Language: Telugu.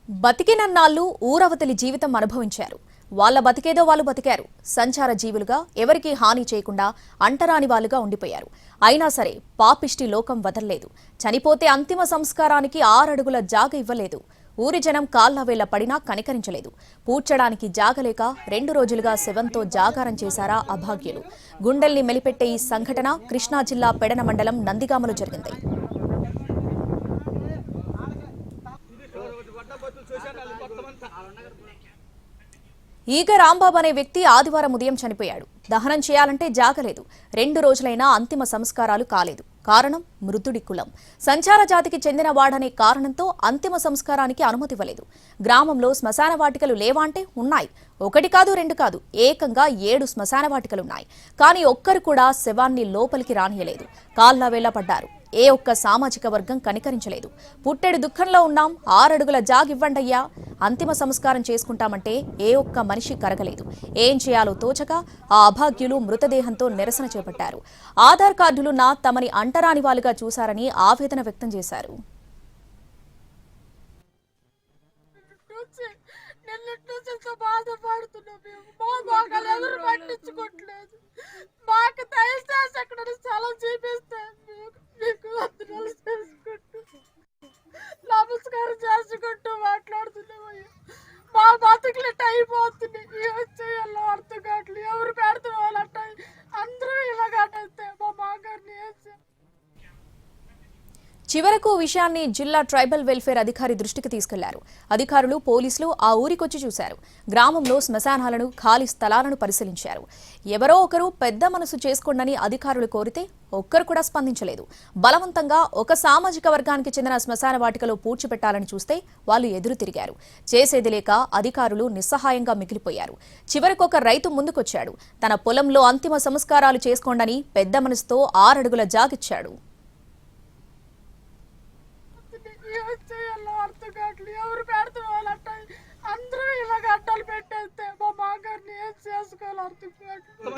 బతికినన్నాళ్ళు ఊరవతలి జీవితం అనుభవించారు. వాళ్ళ బతికేదో వాళ్ళు బతికారు. సంచార జీవులుగా ఎవరికీ హాని చేయకుండా అంటరాని వాళ్ళుగా ఉండిపోయారు. అయినా సరే పాపిష్టి లోకం వదల్లేదు. చనిపోతే అంతిమ సంస్కారానికి 6 అడుగుల జాగ ఇవ్వలేదు. ఊరి జనం కాళ్లవేళ్ల పడినా కనికరించలేదు. పూడ్చడానికి జాగలేక 2 రోజులుగా శవంతో జాగారం చేశారా అభాగ్యులు. గుండెల్ని మెలిపెట్టే ఈ సంఘటన కృష్ణా జిల్లా పెడన మండలం నందిగామలో జరిగింది. ఈగ రాంబాబు అనే వ్యక్తి ఆదివారం ఉదయం చనిపోయాడు. దహనం చేయాలంటే జాగలేదు. 2 రోజులైనా అంతిమ సంస్కారాలు కాలేదు. కారణం మృతుడి కులం. సంచార జాతికి చెందిన వాడనే కారణంతో అంతిమ సంస్కారానికి అనుమతి ఇవ్వలేదు. గ్రామంలో శ్మశాన వాటికలు లేవా అంటే ఉన్నాయి. 1 కాదు 2 కాదు, ఏకంగా 7 శ్మశాన వాటికలున్నాయి. కానీ ఒక్కరు కూడా శవాన్ని లోపలికి రానియలేదు. కాళ్లవేళ్ల పడ్డారు. ఏ ఒక్క సామాజిక వర్గం కనికరించలేదు. పుట్టెడు దుఃఖంలో ఉన్నాం, 6 అడుగుల జాగివ్వండయ్యా, అంతిమ సంస్కారం చేసుకుంటామంటే ఏ ఒక్క మనిషి కరగలేదు. ఏం చేయాలో తోచక ఆ అభాగ్యులు మృతదేహంతో నిరసన చేపట్టారు. ఆధార్ కార్డులున్న తమని అంటరాని వాలుగా చూశారని ఆవేదన వ్యక్తం చేశారు. నమస్కారం చేసుకుంటూ మాట్లాడుతున్నామయ్యా. మా బతుకులెట్ అయిపోతుంది. వచ్చేయాలో అర్థం కావట్లేదు. ఎవరు పెడతాం వాళ్ళంట అందరూ ఇలాగంటే మా మాగారిని చివరకు విషయాన్ని జిల్లా ట్రైబల్ వెల్ఫేర్ అధికారి దృష్టికి తీసుకెళ్లారు. అధికారులు, పోలీసులు ఆ ఊరికొచ్చి చూశారు. గ్రామంలో శ్మశానాలను, ఖాళీ స్థలాలను పరిశీలించారు. ఎవరో ఒకరు పెద్ద మనసు చేసుకోండని అధికారులు కోరితే ఒక్కరు కూడా స్పందించలేదు. బలవంతంగా ఒక సామాజిక వర్గానికి చెందిన శ్మశాన వాటికలో పూడ్చిపెట్టాలని చూస్తే వాళ్ళు ఎదురు తిరిగారు. చేసేది లేక అధికారులు నిస్సహాయంగా మిగిలిపోయారు. చివరకు ఒక రైతు ముందుకొచ్చాడు. తన పొలంలో అంతిమ సంస్కారాలు చేసుకోండని పెద్ద మనసుతో 6 అడుగుల జాగిచ్చాడు. వచ్చేయాలో అర్థం కావట్లేదు. ఎవరు పెడతాం వాళ్ళంట అందరూ ఇలాగ అడ్డాలు పెట్టేస్తే మా మాగారిని ఏం చేసుకోవాలో అర్థం కావట్లేదు.